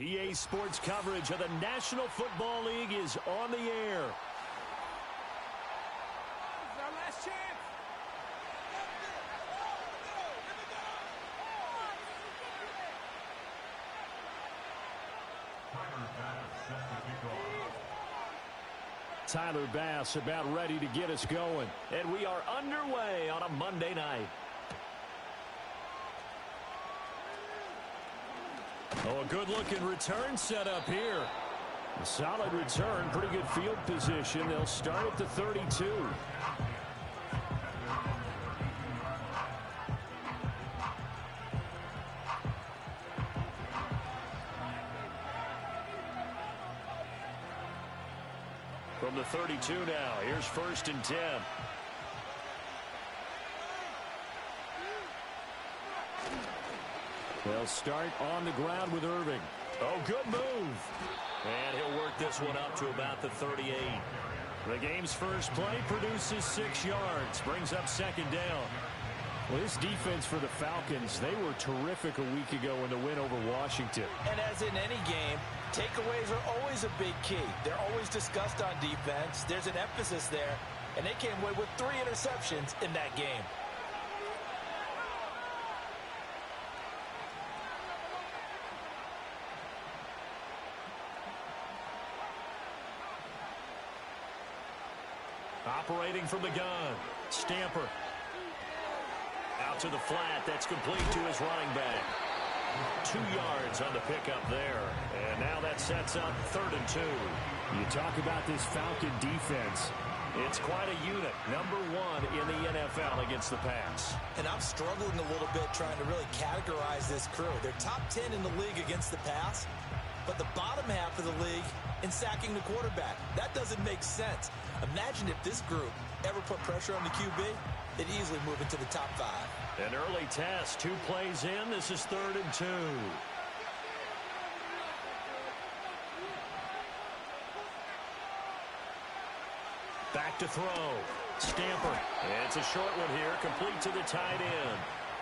EA Sports coverage of the National Football League is on the air. It's our last chance. Tyler Bass about ready to get us going. And we are underway on a Monday night. Oh, a good-looking return set up here. A solid return, pretty good field position. They'll start at the 32. From the 32 now, here's 1st and 10. They'll start on the ground with Irving. Oh, good move. And he'll work this one up to about the 38. The game's first play produces 6 yards. Brings up 2nd down. Well, this defense for the Falcons, they were terrific a week ago in the win over Washington. And as in any game, takeaways are always a big key. They're always discussed on defense. There's an emphasis there. And they came away with 3 interceptions in that game. Operating from the gun, Stamper. Out to the flat, that's complete to his running back. 2 yards on the pickup there. And now that sets up 3rd and 2. You talk about this Falcon defense. It's quite a unit. Number 1 in the NFL against the pass. And I'm struggling a little bit trying to really categorize this crew. They're top 10 in the league against the pass, but the bottom half of the league in sacking the quarterback. That doesn't make sense. Imagine if this group ever put pressure on the QB, they'd easily move into the top 5. An early test, 2 plays in. This is 3rd and 2. Back to throw. Stamper. It's a short one here, complete to the tight end.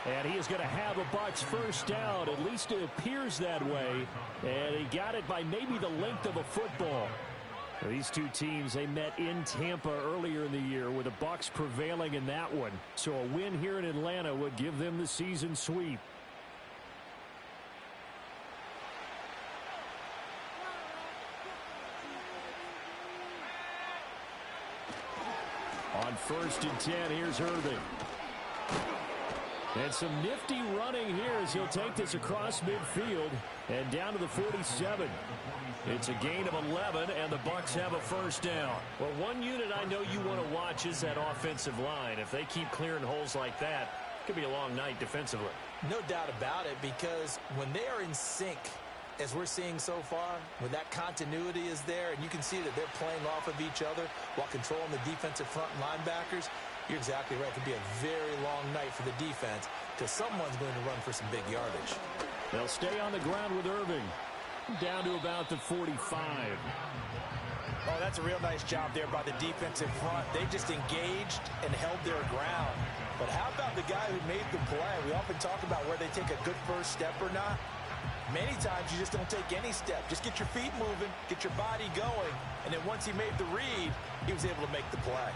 And he is going to have a Bucs first down. At least it appears that way. And he got it by maybe the length of a football. These two teams, they met in Tampa earlier in the year with the Bucs prevailing in that one. So a win here in Atlanta would give them the season sweep. On 1st and 10, here's Irving. And some nifty running here as he'll take this across midfield and down to the 47. It's a gain of 11, and the Bucs have a first down. Well, one unit I know you want to watch is that offensive line. If they keep clearing holes like that, it could be a long night defensively. No doubt about it, because when they are in sync, as we're seeing so far, when that continuity is there, and you can see that they're playing off of each other while controlling the defensive front linebackers, you're exactly right. It could be a very long night for the defense because someone's going to run for some big yardage. They'll stay on the ground with Irving. Down to about the 45. Oh, that's a real nice job there by the defensive front. They just engaged and held their ground. But how about the guy who made the play? We often talk about where they take a good first step or not. Many times you just don't take any step. Just get your feet moving, get your body going, and then once he made the read, he was able to make the play.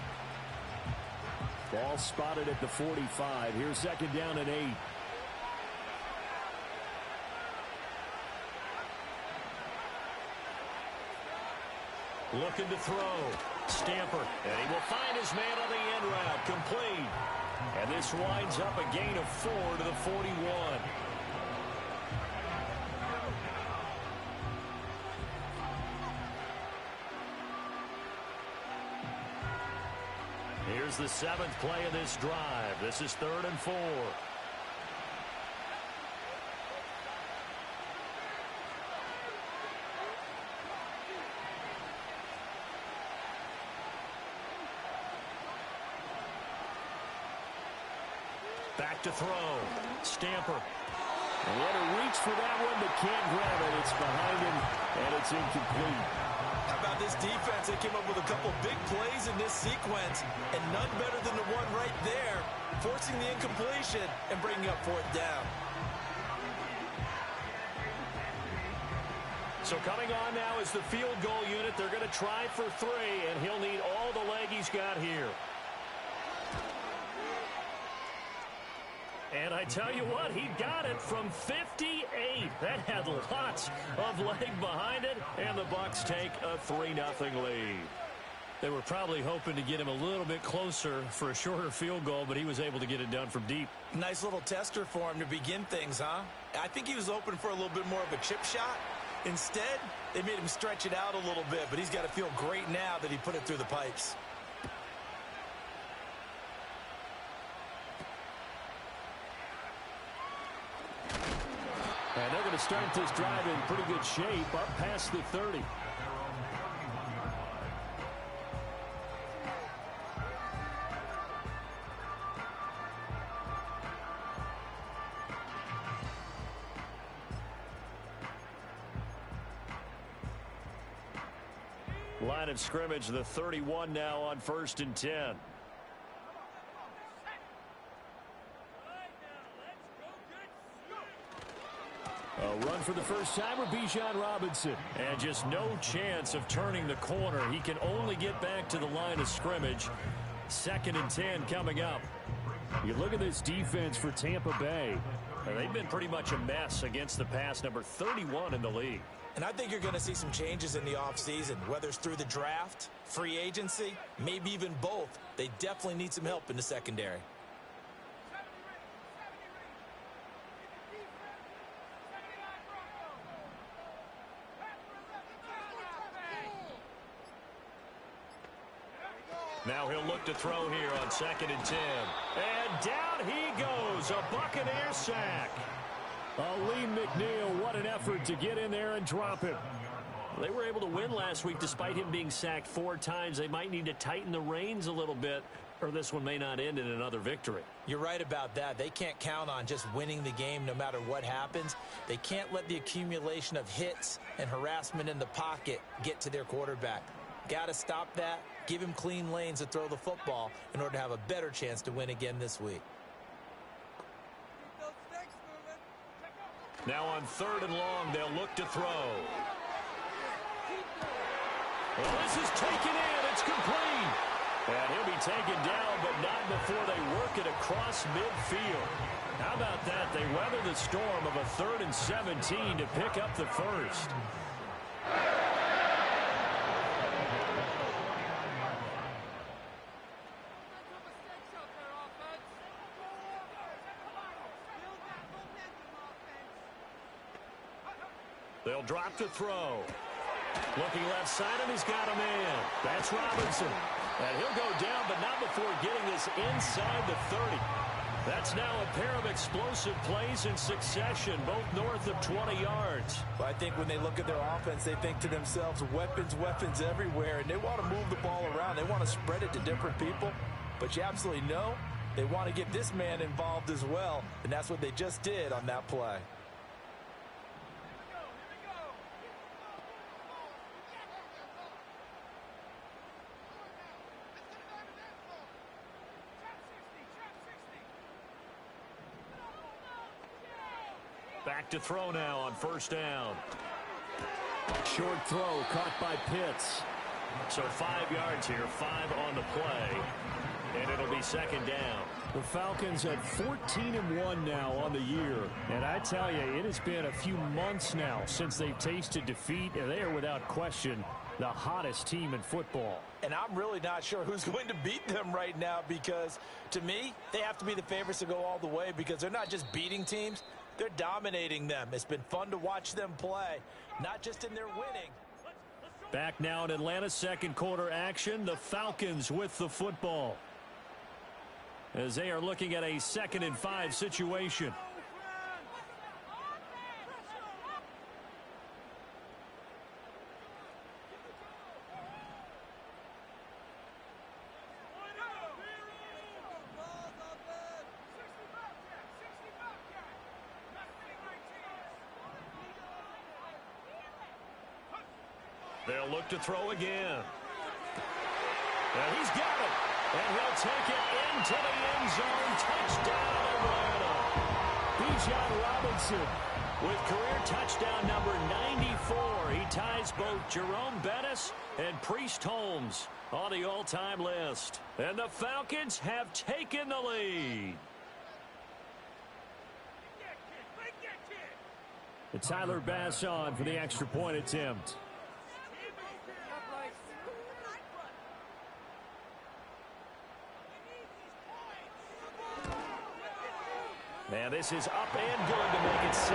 Ball spotted at the 45. Here's 2nd down and 8. Looking to throw. Stamper. And he will find his man on the end route. Complete. And this winds up a gain of 4 to the 41. Here's the 7th play of this drive. This is 3rd and 4. Back to throw. Stamper. What a reach for that one, but can't grab it. It's behind him, and it's incomplete. How about this defense? They came up with a couple big plays in this sequence, and none better than the one right there, forcing the incompletion and bringing up 4th down. So coming on now is the field goal unit. They're going to try for 3, and he'll need all the leg he's got here. And I tell you what, he got it from 58. That had lots of leg behind it, and the Bucs take a 3-0 lead. They were probably hoping to get him a little bit closer for a shorter field goal, but he was able to get it done from deep. Nice little tester for him to begin things, huh? I think he was open for a little bit more of a chip shot. Instead, they made him stretch it out a little bit, but he's got to feel great now that he put it through the pipes. And they're going to start this drive in pretty good shape, up past the 30. Line of scrimmage, the 31 now on 1st and 10. A run for the first timer, Bijan Robinson. And just no chance of turning the corner. He can only get back to the line of scrimmage. 2nd and 10 coming up. You look at this defense for Tampa Bay. They've been pretty much a mess against the pass, number 31 in the league. And I think you're going to see some changes in the offseason, whether it's through the draft, free agency, maybe even both. They definitely need some help in the secondary. Now he'll look to throw here on 2nd and 10. And down he goes, a Buccaneer sack. Lee McNeil, what an effort to get in there and drop him. They were able to win last week despite him being sacked 4 times. They might need to tighten the reins a little bit, or this one may not end in another victory. You're right about that. They can't count on just winning the game no matter what happens. They can't let the accumulation of hits and harassment in the pocket get to their quarterback. Got to stop that, give him clean lanes to throw the football in order to have a better chance to win again this week. Now on 3rd and long, they'll look to throw. Well, this is taken in. It's complete. And he'll be taken down, but not before they work it across midfield. How about that? They weather the storm of a 3rd and 17 to pick up the first. They'll drop to throw. Looking left side, and he's got a man. That's Robinson. And he'll go down, but not before getting this inside the 30. That's now a pair of explosive plays in succession, both north of 20 yards. Well, I think when they look at their offense, they think to themselves, weapons, weapons everywhere, and they want to move the ball around. They want to spread it to different people, but you absolutely know they want to get this man involved as well, and that's what they just did on that play. Back to throw now on 1st down. Short throw caught by Pitts. So 5 yards here, 5 on the play. And it'll be 2nd down. The Falcons at 14-1 now on the year. And I tell you, it has been a few months now since they've tasted defeat. And they are without question the hottest team in football. And I'm really not sure who's going to beat them right now, because to me, they have to be the favorites to go all the way, because they're not just beating teams. They're dominating them. It's been fun to watch them play, not just in their winning. Back now in Atlanta's 2nd quarter action, the Falcons with the football, as they are looking at a 2nd and 5 situation. They'll look to throw again. And he's got it. And he'll take it into the end zone. Touchdown, Atlanta. Bijan Robinson with career touchdown number 94. He has both Jerome Bettis and Priest Holmes on the all-time list. And the Falcons have taken the lead. And Tyler Bass on for the extra point attempt. And this is up and good to make it 7-3.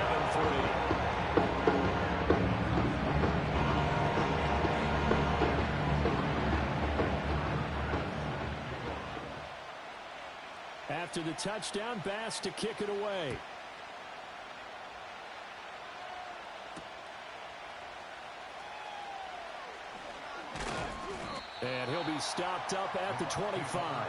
After the touchdown, Bass to kick it away. And he'll be stopped up at the 25.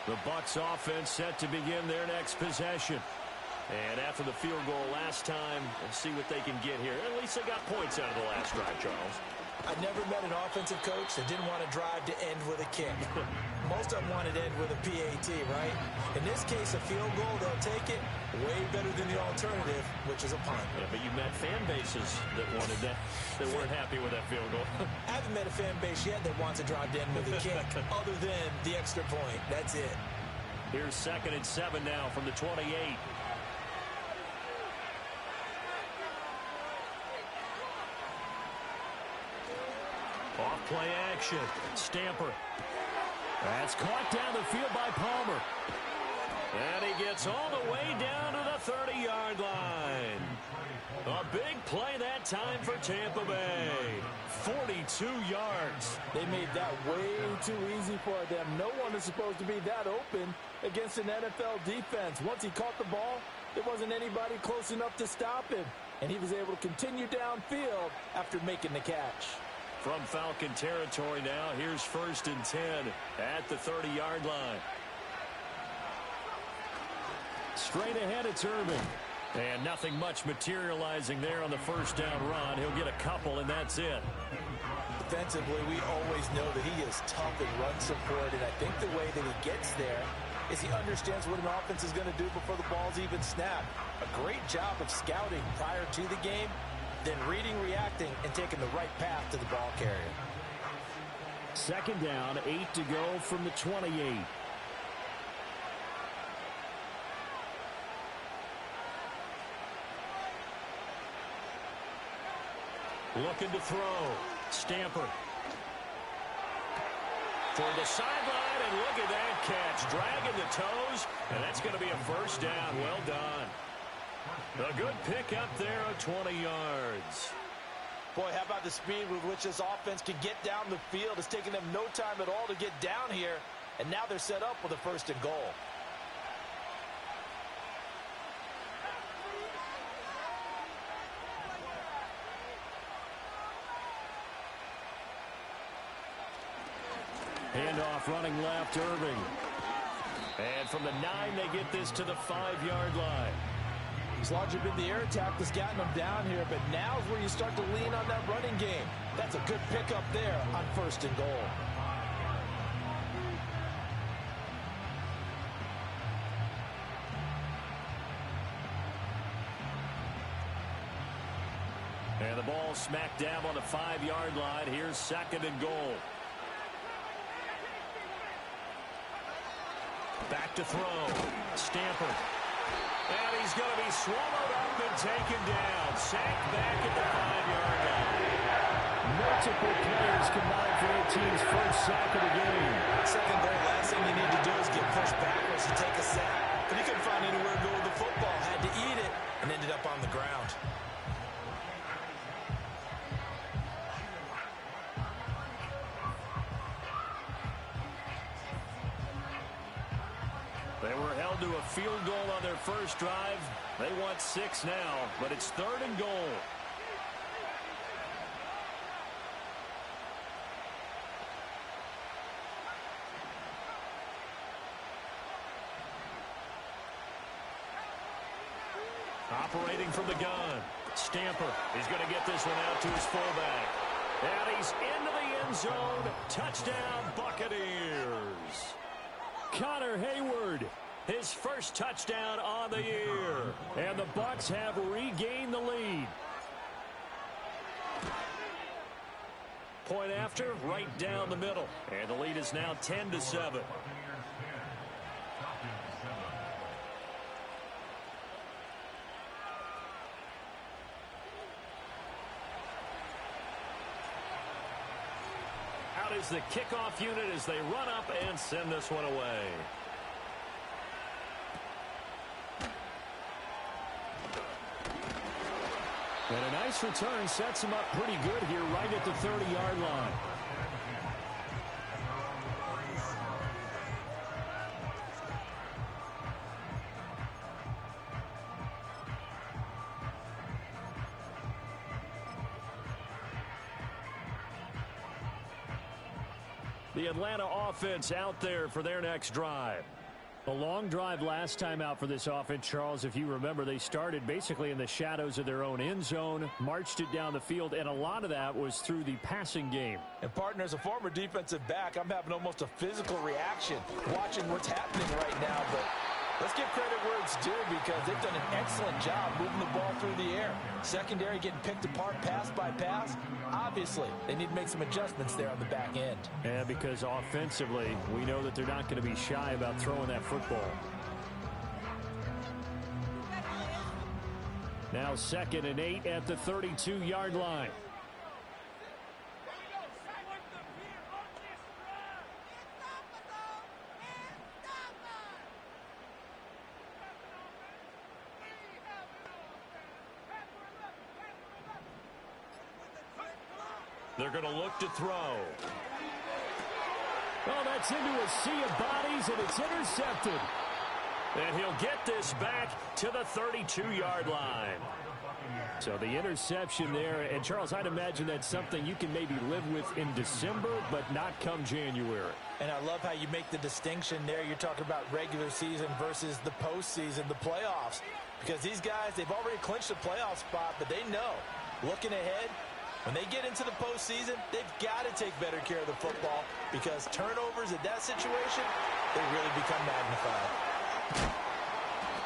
The Bucs offense set to begin their next possession. And after the field goal last time, we'll see what they can get here. At least they got points out of the last drive, Charles. I never met an offensive coach that didn't want to drive to end with a kick. Most of them wanted to end with a PAT, right? In this case, a field goal, they'll take it way better than the alternative, which is a punt. Yeah, but you met fan bases that wanted that, that weren't happy with that field goal. I haven't met a fan base yet that wants to drive to end with a kick, other than the extra point. That's it. Here's 2nd and 7 now from the 28. Off play action. Stamper. That's caught down the field by Palmer. And he gets all the way down to the 30-yard line. A big play that time for Tampa Bay. 42 yards. They made that way too easy for them. No one is supposed to be that open against an NFL defense. Once he caught the ball, there wasn't anybody close enough to stop him. And he was able to continue downfield after making the catch. From Falcon territory now, here's 1st and 10 at the 30-yard line. Straight ahead, it's Irving. And nothing much materializing there on the first down run. He'll get a couple, and that's it. Defensively, we always know that he is tough in run support, and I think the way that he gets there is he understands what an offense is going to do before the ball's even snapped. A great job of scouting prior to the game, then reading, reacting, and taking the right path to the ball carrier. 2nd down, 8 to go from the 28. Looking to throw. Stamper. For the sideline, and look at that catch. Dragging the toes, and that's going to be a 1st down. Well done. A good pickup there of 20 yards. Boy, how about the speed with which this offense can get down the field? It's taking them no time at all to get down here, and now they're set up with a 1st and goal. Handoff running left, Irving. And from the 9, they get this to the 5-yard line. It's largely been the air attack that's gotten them down here, but now's where you start to lean on that running game. That's a good pickup there on 1st and goal. And the ball smack dab on the 5-yard line. Here's 2nd and goal. Back to throw. Stamper. And he's going to be swallowed up and taken down. Sacked back at the 5-yard line. Multiple players combined for their team's first sack of the game. 2nd goal, last thing you need to do is get pushed backwards and take a sack. But he couldn't find anywhere to go with the football. Had to eat it and ended up on the ground. They were held to a field goal on their first drive. They want 6 now, but it's 3rd and goal. Operating from the gun. Stamper. He's going to get this one out to his fullback. And he's into the end zone. Touchdown, Buccaneers. Connor Hayward, his first touchdown on the year. And the Bucs have regained the lead. Point after, right down the middle. And the lead is now 10-7. Out is the kickoff unit as they run up and send this one away. And a nice return sets him up pretty good here right at the 30-yard line. The Atlanta offense out there for their next drive. A long drive last time out for this offense, Charles. If you remember, they started basically in the shadows of their own end zone, marched it down the field, and a lot of that was through the passing game. And, partner, as a former defensive back, I'm having almost a physical reaction watching what's happening right now. But let's give credit where it's due because they've done an excellent job moving the ball through the air. Secondary getting picked apart pass by pass. Obviously, they need to make some adjustments there on the back end. And because offensively, we know that they're not going to be shy about throwing that football. Now 2nd and 8 at the 32-yard line. They're going to look to throw. Oh, that's into a sea of bodies, and it's intercepted. And he'll get this back to the 32-yard line. So the interception there, and Charles, I'd imagine that's something you can maybe live with in December, but not come January. And I love how you make the distinction there. You're talking about regular season versus the postseason, the playoffs. Because these guys, they've already clinched a playoff spot, but they know, looking ahead, when they get into the postseason, they've got to take better care of the football because turnovers in that situation, they really become magnified.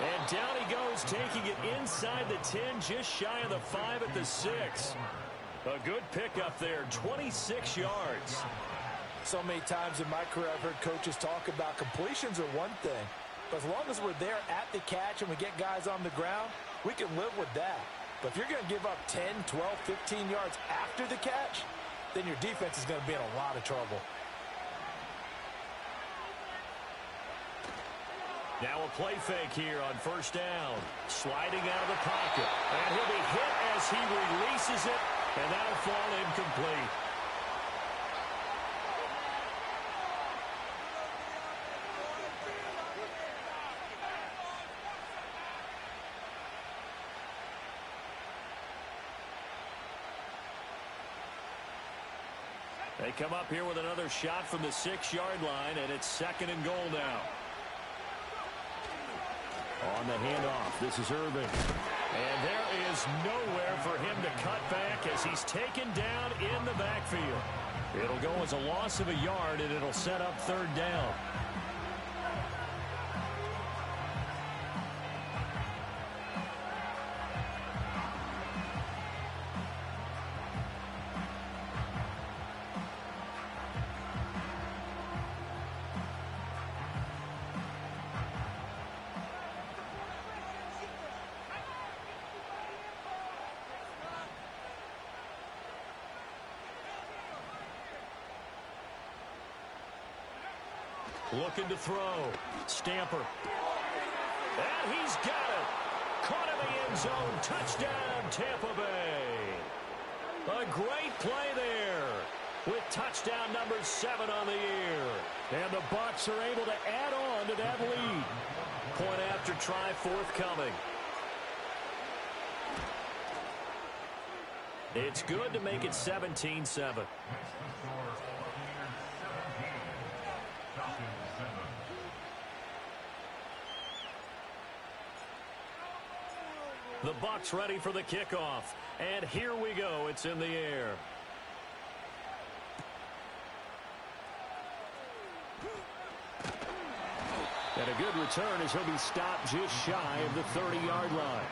And down he goes, taking it inside the 10, just shy of the 5 at the 6. A good pickup there, 26 yards. So many times in my career, I've heard coaches talk about completions are one thing. But as long as we're there at the catch and we get guys on the ground, we can live with that. But if you're going to give up 10, 12, 15 yards after the catch, then your defense is going to be in a lot of trouble. Now a play fake here on first down. Sliding out of the pocket. And he'll be hit as he releases it, and that'll fall incomplete. They come up here with another shot from the 6-yard line, and it's 2nd and goal now. On the handoff, this is Irving. And there is nowhere for him to cut back as he's taken down in the backfield. It'll go as a loss of a yard, and it'll set up 3rd down. Looking to throw. Stamper. And he's got it. Caught in the end zone. Touchdown, Tampa Bay. A great play there with touchdown number 7 on the year. And the Bucs are able to add on to that lead. Point after try forthcoming. It's good to make it 17-7. The Bucs ready for the kickoff. And here we go. It's in the air. And a good return as he'll be stopped just shy of the 30-yard line.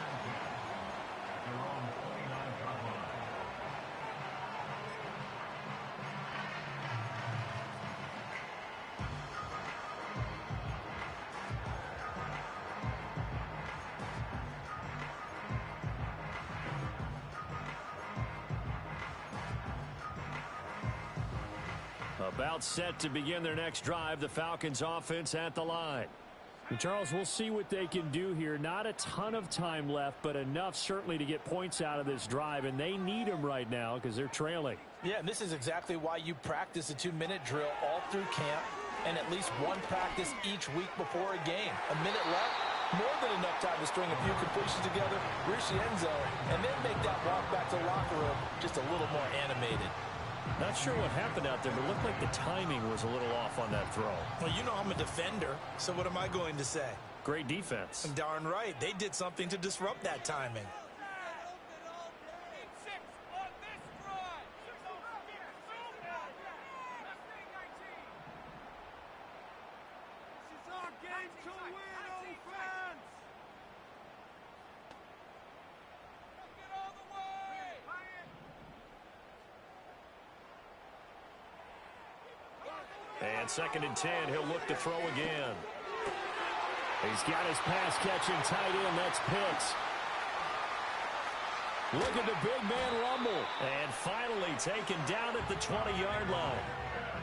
About set to begin their next drive. The Falcons offense at the line. And Charles, we'll see what they can do here. Not a ton of time left, but enough certainly to get points out of this drive, and they need them right now because they're trailing. Yeah, and this is exactly why you practice a 2-minute drill all through camp and at least one practice each week before a game. A minute left, more than enough time to string a few completions together, reach the end zone, and then make that walk back to the locker room just a little more animated. Not sure what happened out there, but it looked like the timing was a little off on that throw. Well, you know I'm a defender, so what am I going to say? Great defense. Darn right. They did something to disrupt that timing. And 2nd and 10, he'll look to throw again. He's got his pass catching tight end. That's Pitts. Look at the big man rumble. And finally taken down at the 20-yard line.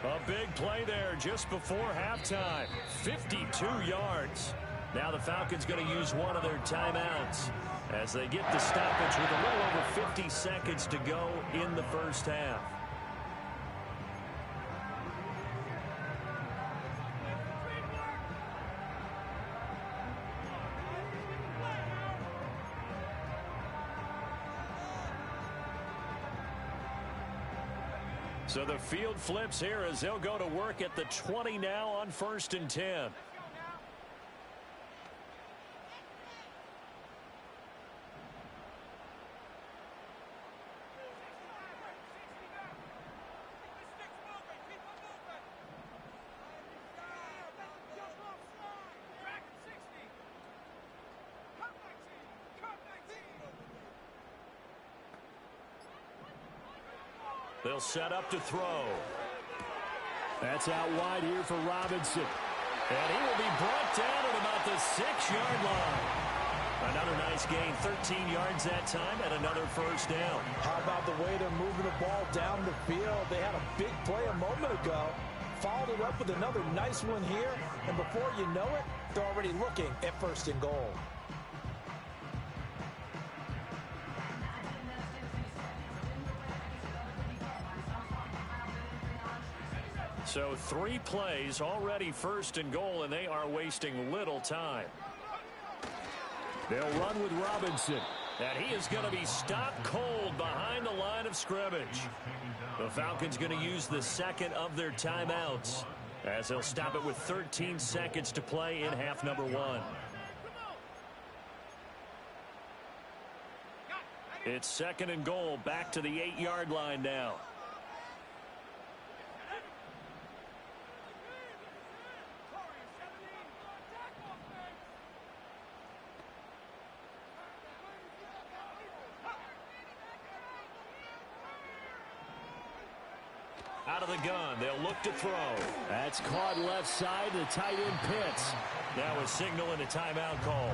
A big play there just before halftime. 52 yards. Now the Falcons going to use one of their timeouts as they get the stoppage with a little over 50 seconds to go in the first half. So the field flips here as they'll go to work at the 20 now on 1st and 10. They'll set up to throw. That's out wide here for Robinson. And he will be brought down at about the 6-yard line. Another nice gain, 13 yards that time, and another first down. How about the way they're moving the ball down the field? They had a big play a moment ago. Followed it up with another nice one here. And before you know it, they're already looking at 1st and goal. So 3 plays already 1st and goal, and they are wasting little time. They'll run with Robinson. And he is going to be stopped cold behind the line of scrimmage. The Falcons going to use the 2nd of their timeouts as they'll stop it with 13 seconds to play in half number 1. It's 2nd and goal, back to the 8-yard line now. Out of the gun, they'll look to throw. That's caught left side, the tight end Pitts. That was signaling a timeout call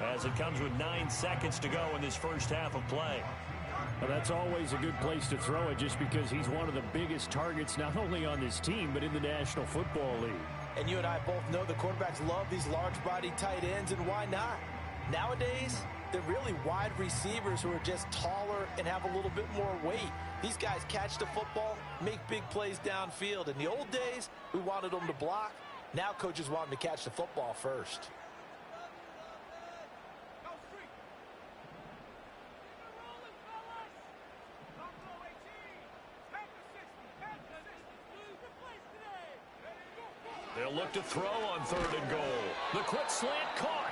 as it comes with 9 seconds to go in this first half of play. Well, that's always a good place to throw it just because he's one of the biggest targets not only on this team but in the National Football League. And you and I both know the quarterbacks love these large-body tight ends, and why not? Nowadays, they're really wide receivers who are just taller and have a little bit more weight. These guys catch the football, make big plays downfield. In the old days, we wanted them to block. Now coaches want them to catch the football first. They'll look back to throw on 3rd and goal. The quick slant caught.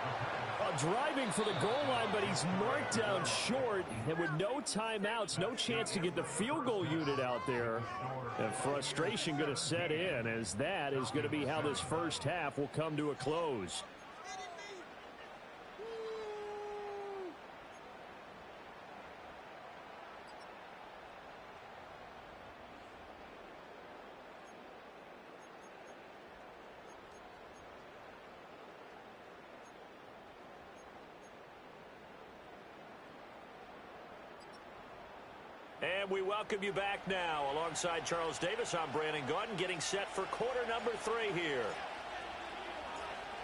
Driving for the goal line, but he's marked down short. And with no timeouts, no chance to get the field goal unit out there. And frustration going to set in, as that is going to be how this first half will come to a close. And we welcome you back now. Alongside Charles Davis, I'm Brandon Gaudin, getting set for quarter number 3 here.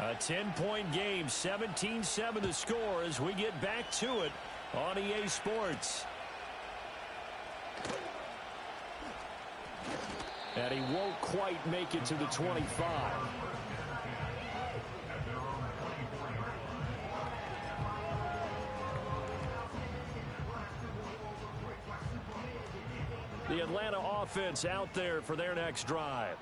A 10-point game, 17-7 the score as we get back to it on EA Sports. And he won't quite make it to the 25. The Atlanta offense out there for their next drive.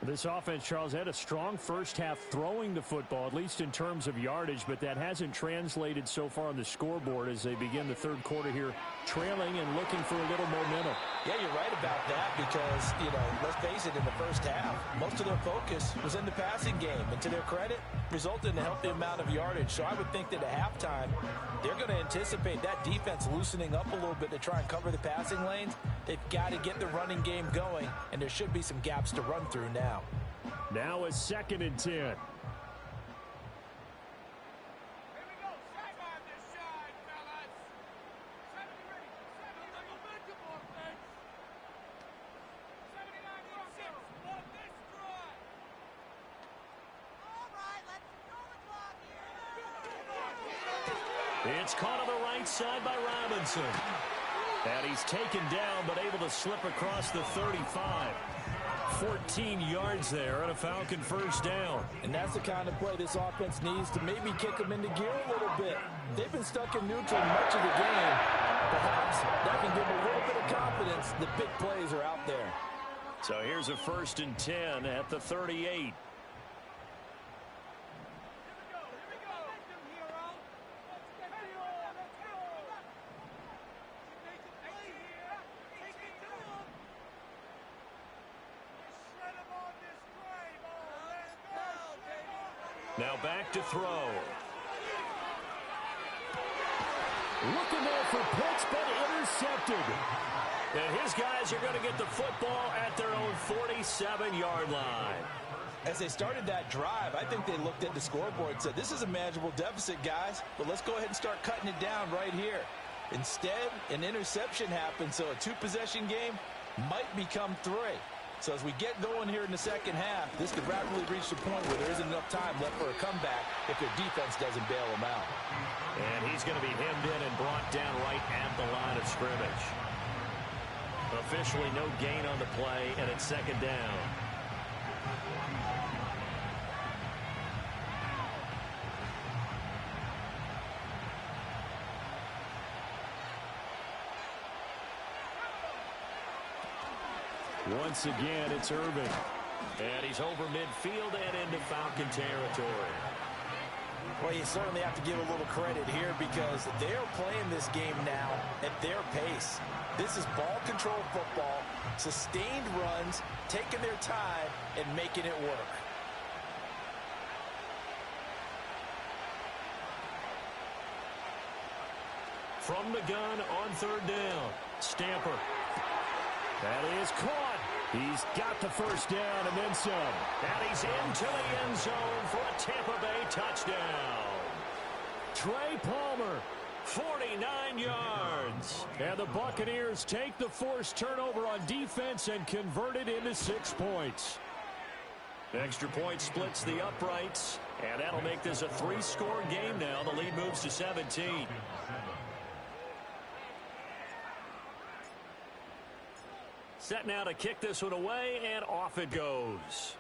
This offense, Charles, had a strong first half throwing the football, at least in terms of yardage, but that hasn't translated so far on the scoreboard as they begin the third quarter here, trailing and looking for a little momentum. Yeah, you're right about that because, let's face it, in the first half, most of their focus was in the passing game. And to their credit, resulted in a healthy amount of yardage. So I would think that at halftime, they're going to anticipate that defense loosening up a little bit to try and cover the passing lanes. They've got to get the running game going, and there should be some gaps to run through now. Now a 2nd and 10. It's caught on the right side by Robinson. And he's taken down, but able to slip across the 35. 14 yards there and a Falcon first down. And that's the kind of play this offense needs to maybe kick them into gear a little bit. They've been stuck in neutral much of the game. Perhaps that can give them a little bit of confidence. The big plays are out there. So here's a 1st and 10 at the 38. Now back to throw. Looking there for pitch, but intercepted. And his guys are going to get the football at their own 47-yard line. As they started that drive, I think they looked at the scoreboard and said, this is a manageable deficit, guys, but let's go ahead and start cutting it down right here. Instead, an interception happened, so a 2-possession game might become 3. So as we get going here in the second half, this could rapidly reach the point where there isn't enough time left for a comeback if their defense doesn't bail them out. And he's going to be hemmed in and brought down right at the line of scrimmage. Officially no gain on the play, and it's 2nd down. Once again, it's Irvin. And he's over midfield and into Falcon territory. Well, you certainly have to give a little credit here because they're playing this game now at their pace. This is ball control football, sustained runs, taking their time, and making it work. From the gun on 3rd down, Stamper. That is caught. He's got the first down and then some. And he's into the end zone for a Tampa Bay touchdown. Trey Palmer, 49 yards. And the Buccaneers take the forced turnover on defense and convert it into 6 points. Extra point splits the uprights, and that'll make this a 3-score game now. The lead moves to 17. Set now to kick this one away, and off it goes.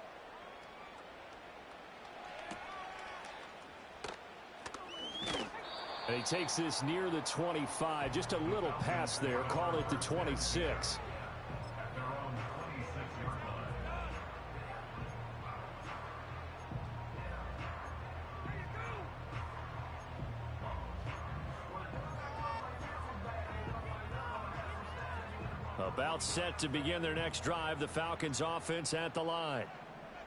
And he takes this near the 25. Just a little pass there. Call it the 26. About set to begin their next drive. The Falcons offense at the line.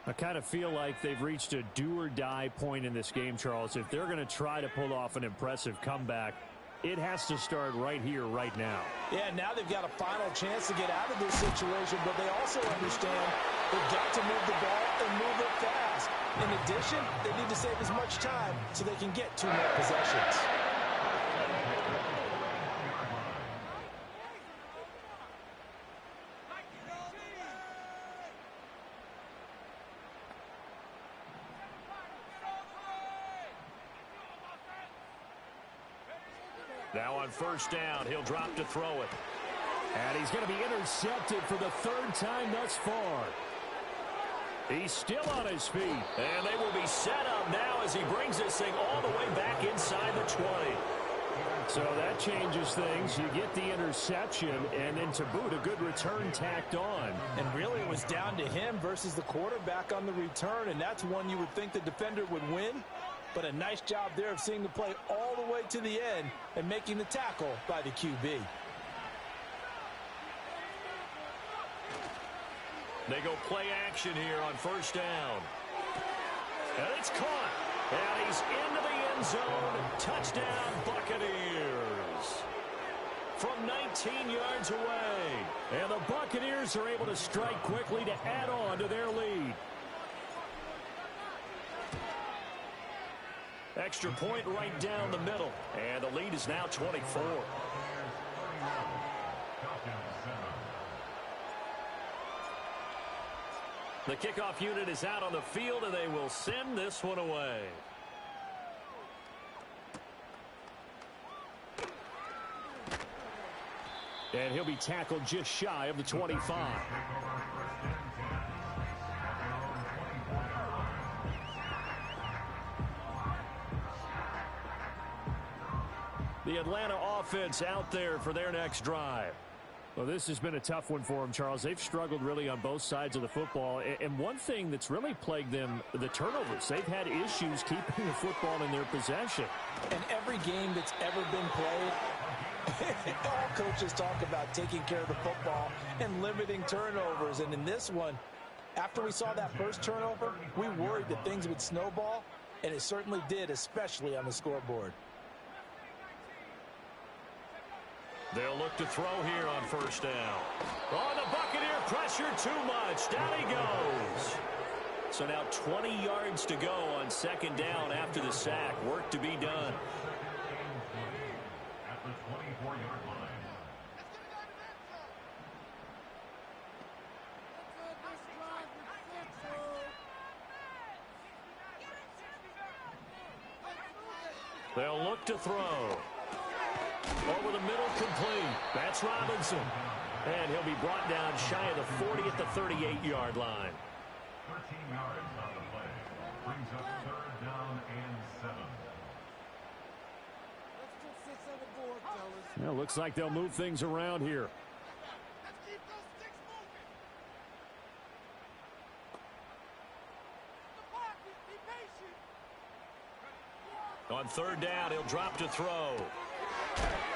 I kind of feel like they've reached a do-or-die point in this game, Charles. If they're going to try to pull off an impressive comeback, it has to start right here, right now. Yeah, now they've got a final chance to get out of this situation, but they also understand they've got to move the ball and move it fast. In addition, they need to save as much time so they can get 2 more possessions. Now on first down, he'll drop to throw it. And he's going to be intercepted for the 3rd time thus far. He's still on his feet. And they will be set up now as he brings this thing all the way back inside the 20. So that changes things. You get the interception, and then to boot, a good return tacked on. And really it was down to him versus the quarterback on the return, and that's one you would think the defender would win. But a nice job there of seeing the play all the way to the end and making the tackle by the QB. They go play action here on first down. And it's caught. And he's into the end zone. Touchdown, Buccaneers. From 19 yards away. And the Buccaneers are able to strike quickly to add on to their lead. Extra point right down the middle. And the lead is now 24. The kickoff unit is out on the field, and they will send this one away. And he'll be tackled just shy of the 25. The Atlanta offense out there for their next drive. Well, this has been a tough one for them, Charles. They've struggled really on both sides of the football. And one thing that's really plagued them, the turnovers. They've had issues keeping the football in their possession. And every game that's ever been played, all coaches talk about taking care of the football and limiting turnovers. And in this one, after we saw that first turnover, we worried that things would snowball, and it certainly did, especially on the scoreboard. They'll look to throw here on first down. Oh, the Buccaneer pressure too much. Down he goes. So now 20 yards to go on second down after the sack. Work to be done. At the 24-yard line. They'll look to throw. Over the middle, complete. That's Robinson. And he'll be brought down shy of the 40 at the 38-yard line. 13 yards on the play. Brings up 3rd down and 7. Well, looks like they'll move things around here. On 3rd down, he'll drop to throw.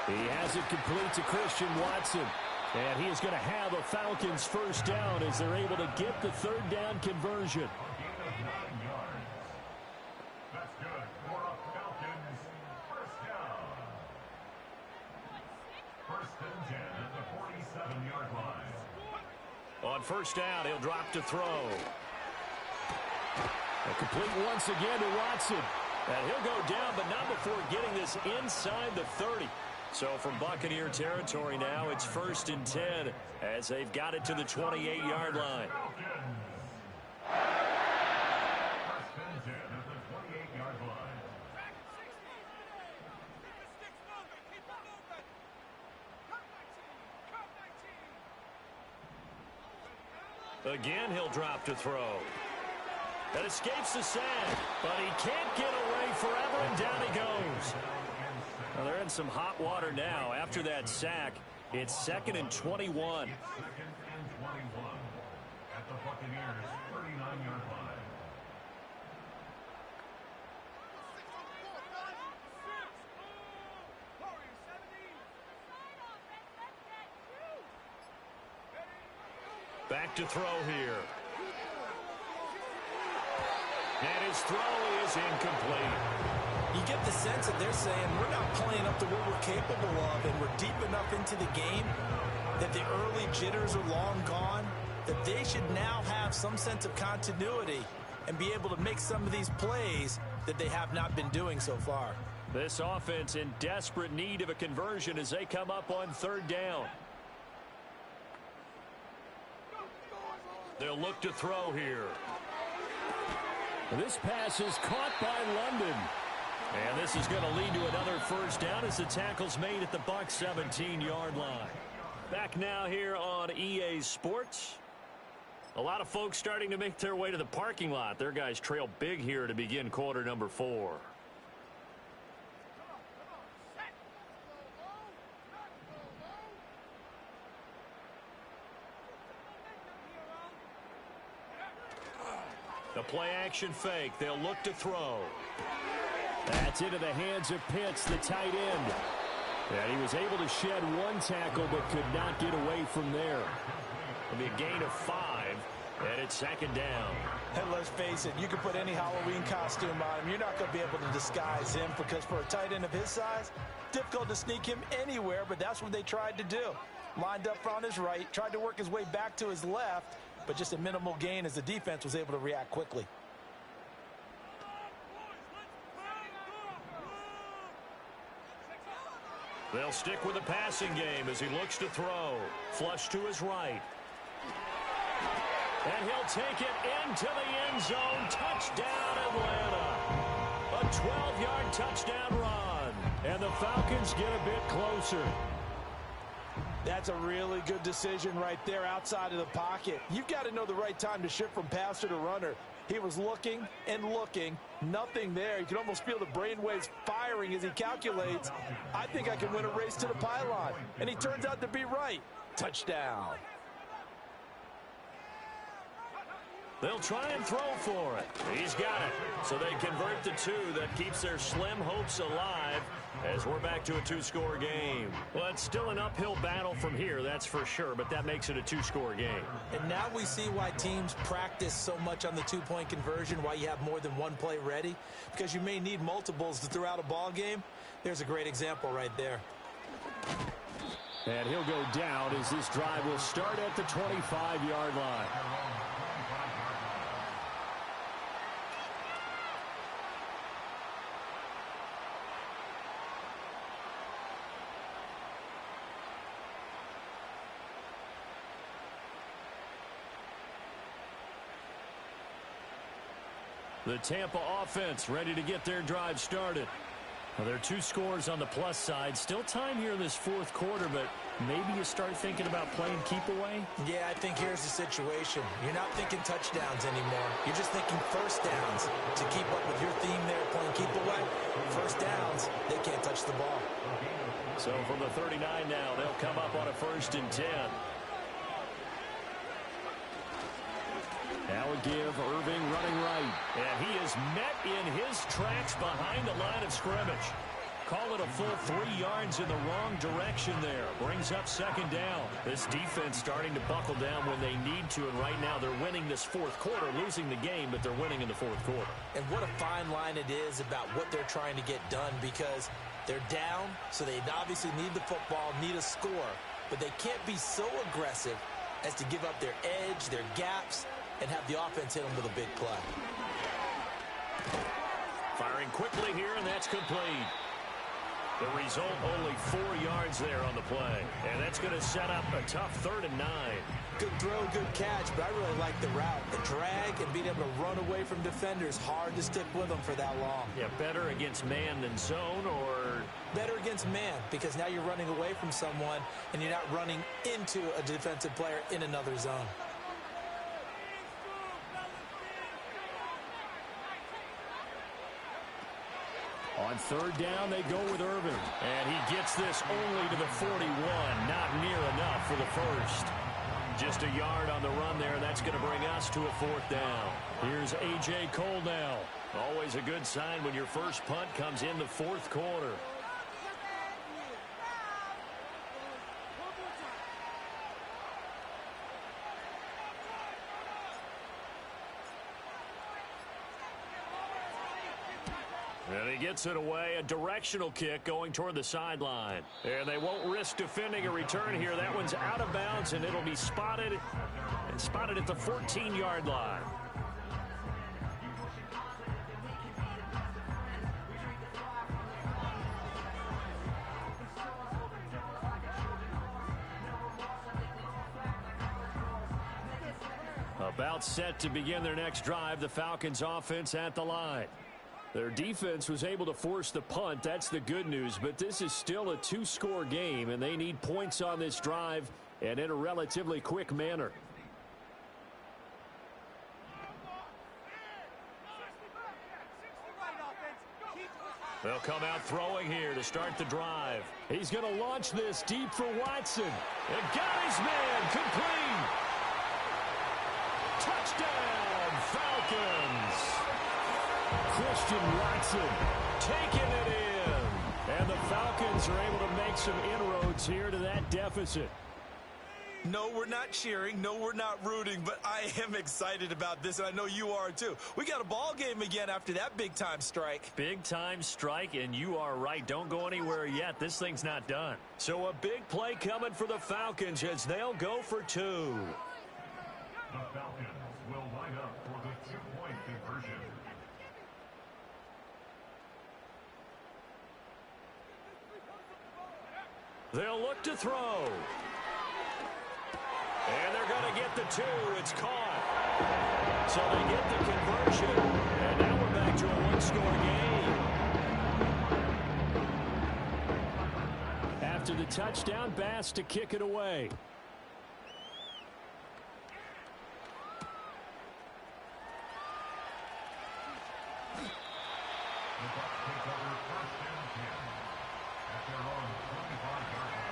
He has it complete to Christian Watson. And he is going to have a Falcons first down as they're able to get the 3rd down conversion. That's good for a Falcons first down. 1st and 10 at the 47-yard line. On first down, he'll drop to throw. A complete once again to Watson. And he'll go down, but not before getting this inside the 30. So from Buccaneer territory now, it's 1st and 10 as they've got it to the 28-yard line. 1st and 10 at the 28-yard line. Again, he'll drop to throw. That escapes the sack, but he can't get away forever, and down he goes. Well, they're in some hot water now. After that sack, it's 2nd and 21. 2nd and 21 at the Buccaneers' 39-yard line. Back to throw here. And his throw is incomplete. You get the sense that they're saying we're not playing up to what we're capable of, and we're deep enough into the game that the early jitters are long gone, that they should now have some sense of continuity and be able to make some of these plays that they have not been doing so far. This offense in desperate need of a conversion as they come up on third down. They'll look to throw here. This pass is caught by London. And this is going to lead to another first down as the tackle's made at the Bucs 17-yard line. Back now here on EA Sports. A lot of folks starting to make their way to the parking lot. Their guys trail big here to begin quarter number 4. The play action fake. They'll look to throw. That's into the hands of Pitts, the tight end. And he was able to shed one tackle but could not get away from there. It'll be a gain of 5, and it's second down. And let's face it, you can put any Halloween costume on him. You're not going to be able to disguise him because for a tight end of his size, difficult to sneak him anywhere, but that's what they tried to do. Lined up on his right, tried to work his way back to his left, but just a minimal gain as the defense was able to react quickly. They'll stick with the passing game as he looks to throw. Flush to his right. And he'll take it into the end zone. Touchdown, Atlanta. A 12-yard touchdown run. And the Falcons get a bit closer. That's a really good decision right there outside of the pocket. You've got to know the right time to shift from passer to runner. He was looking and looking. Nothing there. You can almost feel the brainwaves firing as he calculates, I think I can win a race to the pylon. And he turns out to be right. Touchdown. They'll try and throw for it. He's got it. So they convert the 2. That keeps their slim hopes alive as we're back to a 2-score game. Well, it's still an uphill battle from here, that's for sure, but that makes it a 2-score game. And now we see why teams practice so much on the 2-point conversion, why you have more than one play ready, because you may need multiples to throw out a ball game. There's a great example right there. And he'll go down as this drive will start at the 25-yard line. The Tampa offense ready to get their drive started. Well, there are 2 scores on the plus side. Still time here in this fourth quarter, but maybe you start thinking about playing keep away? Yeah, I think here's the situation. You're not thinking touchdowns anymore. You're just thinking first downs. To keep up with your theme there, playing keep away, first downs, they can't touch the ball. So from the 39 now, they'll come up on a 1st and 10. Now a give, Irving running right. And he is met in his tracks behind the line of scrimmage. Call it a full 3 yards in the wrong direction there. Brings up second down. This defense starting to buckle down when they need to, and right now they're winning this fourth quarter, losing the game, but they're winning in the fourth quarter. And what a fine line it is about what they're trying to get done, because they're down, so they obviously need the football, need a score, but they can't be so aggressive as to give up their edge, their gaps, and have the offense hit them with a big play. Firing quickly here, and that's complete. The result, only 4 yards there on the play. And that's going to set up a tough 3rd and 9. Good throw, good catch, but I really like the route. The drag and being able to run away from defenders, hard to stick with them for that long. Yeah, better against man than zone, or? Better against man, because now you're running away from someone and you're not running into a defensive player in another zone. On 3rd down, they go with Irving. And he gets this only to the 41. Not near enough for the first. Just a yard on the run there. That's going to bring us to a 4th down. Here's A.J. Cole now. Always a good sign when your first punt comes in the 4th quarter. gets it away. A directional kick going toward the sideline. And they won't risk defending a return here. That one's out of bounds, and it'll be spotted at the 14-yard line. About set to begin their next drive, the Falcons offense at the line. Their defense was able to force the punt. That's the good news, but this is still a two-score game, and they need points on this drive and in a relatively quick manner. They'll come out throwing here to start the drive. He's going to launch this deep for Watson. And got his man complete. Touchdown, Falcons. Christian Watson taking it in. And the Falcons are able to make some inroads here to that deficit. No, we're not cheering. No, we're not rooting, but I am excited about this, and I know you are too. We got a ball game again after that big-time strike. Big-time strike, and you are right. Don't go anywhere yet. This thing's not done. So a big play coming for the Falcons as they'll go for two. The Falcons will line up for the two-point conversion. They'll look to throw. And they're going to get the two. It's caught. So they get the conversion. And now we're back to a one-score game. After the touchdown, Bass to kick it away. The Bucs take over first and 10 at their own 25-yard line.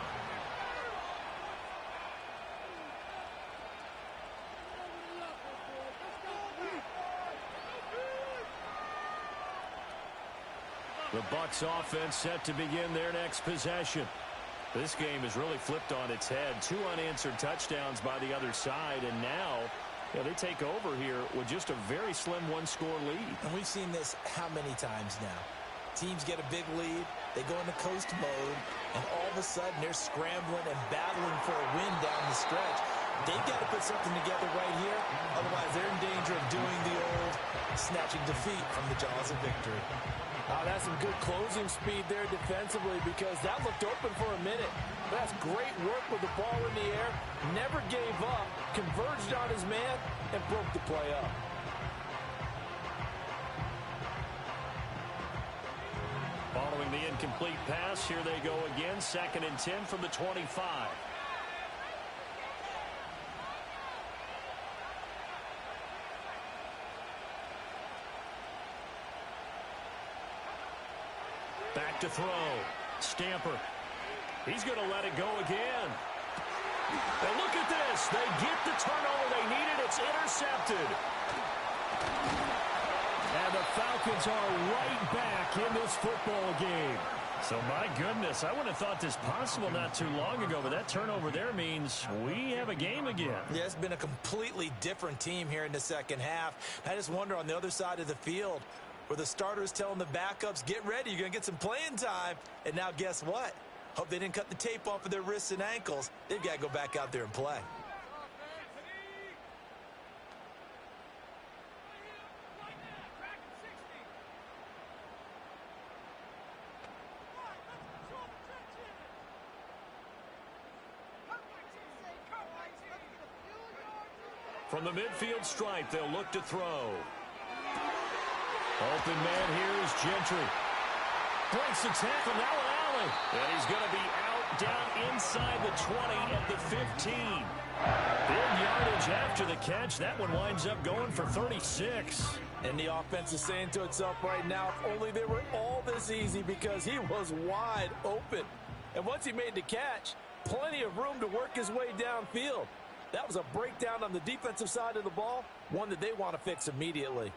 The Bucs offense set to begin their next possession. This game is really flipped on its head. 2 unanswered touchdowns by the other side, and now they take over here with just a very slim one-score lead. And we've seen this how many times now? Teams get a big lead, they go into coast mode, and all of a sudden they're scrambling and battling for a win down the stretch. They've got to put something together right here, otherwise they're in danger of doing the old snatching defeat from the jaws of victory. That's some good closing speed there defensively because that looked open for a minute. That's great work with the ball in the air. Never gave up, converged on his man, and broke the play up. Following the incomplete pass, here they go again. 2nd and 10 from the 25. Back to throw. Stamper. He's going to let it go again. And look at this. They get the turnover they needed. It's intercepted. And the Falcons are right back in this football game. So, my goodness, I wouldn't have thought this possible not too long ago, but that turnover there means we have a game again. Yeah, it's been a completely different team here in the second half. I just wonder on the other side of the field, where the starters telling the backups, get ready, you're going to get some playing time. And now guess what? Hope they didn't cut the tape off of their wrists and ankles. They've got to go back out there and play. From the midfield stripe, they'll look to throw. Open man here is Gentry. Breaks the tackle, now an alley. And he's going to be out down inside the 20 at the 15. Big yardage after the catch. That one winds up going for 36. And the offense is saying to itself right now, if only they were all this easy because he was wide open. And once he made the catch, plenty of room to work his way downfield. That was a breakdown on the defensive side of the ball, one that they want to fix immediately.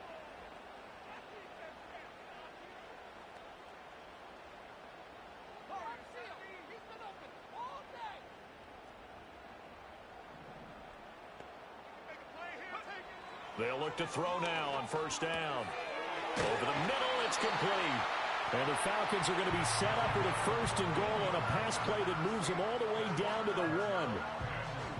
They'll look to throw now on first down. Over the middle, it's complete. And the Falcons are going to be set up with a 1st and goal on a pass play that moves them all the way down to the 1.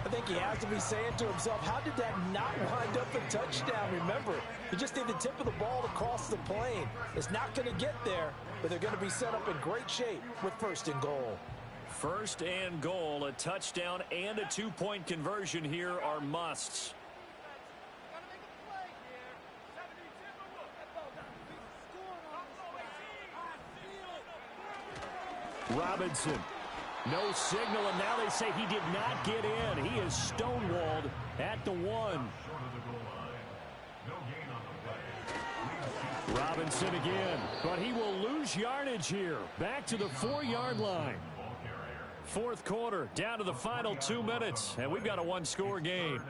I think he has to be saying to himself, how did that not wind up a touchdown? Remember, you just need the tip of the ball to cross the plane. It's not going to get there, but they're going to be set up in great shape with 1st and goal. 1st and goal, a touchdown and a 2-point conversion here are musts. Robinson. No signal, and now they say he did not get in. He is stonewalled at the 1. Robinson again, but he will lose yardage here. Back to the 4-yard line. 4th quarter, down to the final 2 minutes, and we've got a 1-score game.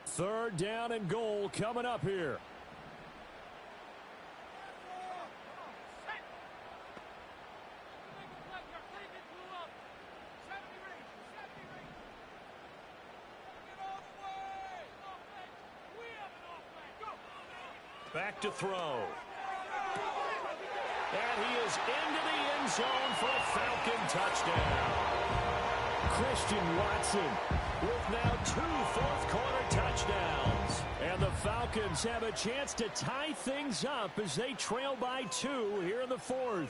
Third down and goal coming up here. Back to throw. And he is into the end zone for a Falcon touchdown. Christian Watson with now 2 fourth-quarter touchdowns. And the Falcons have a chance to tie things up as they trail by 2 here in the 4th.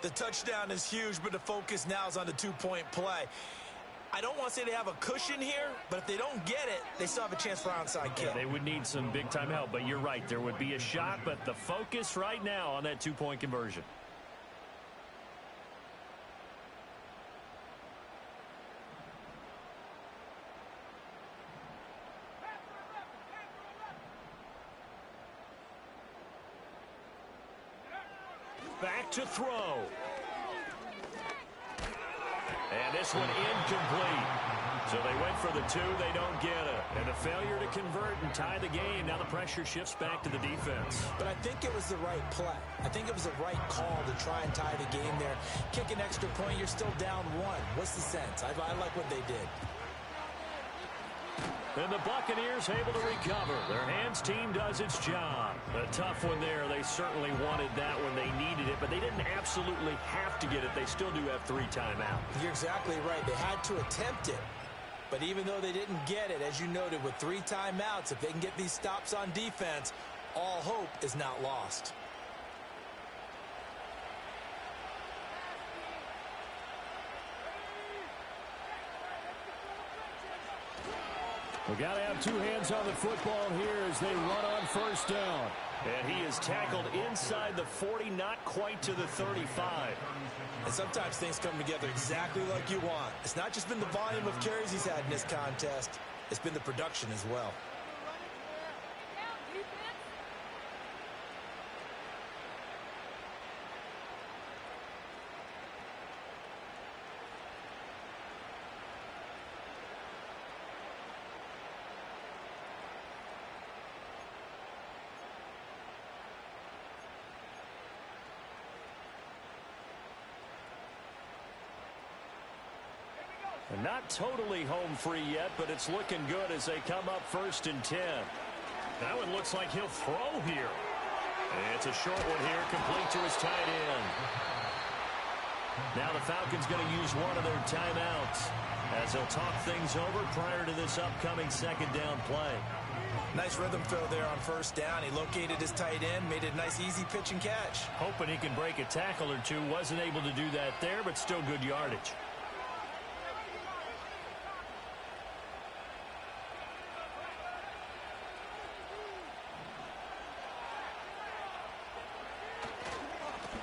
The touchdown is huge, but the focus now is on the 2-point play. I don't want to say they have a cushion here, but if they don't get it, they still have a chance for onside kick. Yeah, they would need some big-time help, but you're right. There would be a shot, but the focus right now on that 2-point conversion. Back to throw. And this one incomplete. So they went for the 2, they don't get it. And a failure to convert and tie the game. Now the pressure shifts back to the defense. But I think it was the right play. I think it was the right call to try and tie the game there. Kick an extra point, you're still down 1. What's the sense? I like what they did. And the Buccaneers able to recover. Their hands team does its job. A tough one there. They certainly wanted that when they needed it, but they didn't absolutely have to get it. They still do have 3 timeouts. You're exactly right. They had to attempt it. But even though they didn't get it, as you noted, with 3 timeouts, if they can get these stops on defense, all hope is not lost. We got to have 2 hands on the football here as they run on 1st down. And he is tackled inside the 40, not quite to the 35. And sometimes things come together exactly like you want. It's not just been the volume of carries he's had in this contest. It's been the production as well. Not totally home free yet, but it's looking good as they come up 1st and 10. That one looks like he'll throw here. It's a short one here, complete to his tight end. Now the Falcons going to use one of their timeouts as they'll talk things over prior to this upcoming 2nd down play. Nice rhythm throw there on 1st down. He located his tight end, made it a nice easy pitch and catch. Hoping he can break a tackle or 2. Wasn't able to do that there, but still good yardage.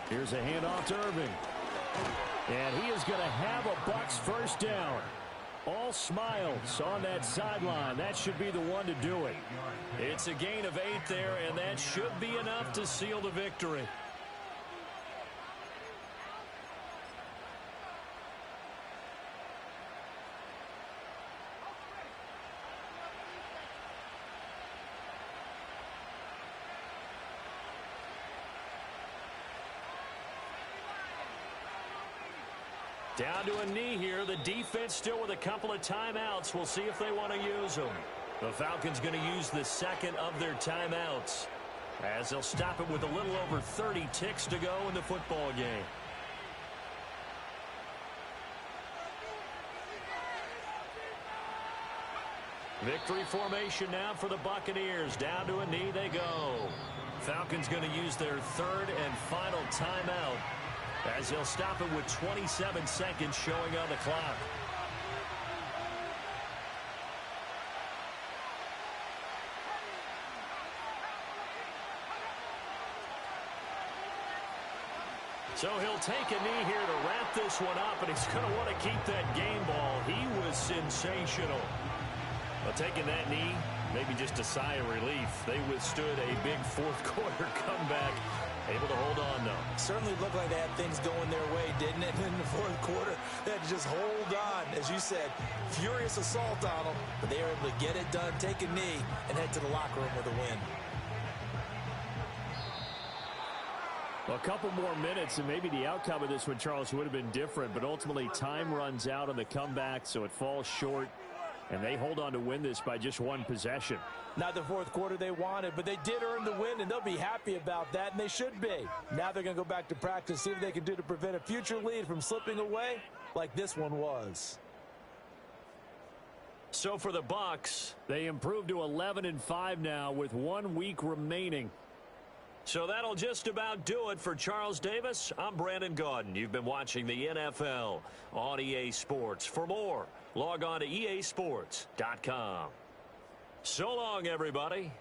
Here's a handoff to Irving. And he is going to have a Bucs 1st down. All smiles on that sideline. That should be the one to do it. It's a gain of 8 there, and that should be enough to seal the victory. Down to a knee here. The defense still with a couple of timeouts. We'll see if they want to use them. The Falcons going to use the second of their timeouts, as they'll stop it with a little over 30 ticks to go in the football game. Victory formation now for the Buccaneers. Down to a knee they go. Falcons going to use their third and final timeout, as they'll stop it with 27 seconds showing on the clock. So he'll take a knee here to wrap this one up, and he's going to want to keep that game ball. He was sensational. Well, taking that knee, maybe just a sigh of relief. They withstood a big fourth-quarter comeback. Able to hold on, though. Certainly looked like they had things going their way, didn't it? In the fourth quarter, they had to just hold on. As you said, furious assault on them, but they were able to get it done, take a knee, and head to the locker room with a win. Well, a couple more minutes, and maybe the outcome of this one, Charles, would have been different. But ultimately, time runs out on the comeback, so it falls short. And they hold on to win this by just one possession. Not the fourth quarter they wanted, but they did earn the win, and they'll be happy about that, and they should be. Now they're going to go back to practice, see what they can do to prevent a future lead from slipping away like this one was. So for the Bucs, they improved to 11-5 now with 1 week remaining. So that'll just about do it for Charles Davis. I'm Brandon Gaudin. You've been watching the NFL on EA Sports. For more, log on to easports.com. So long, everybody.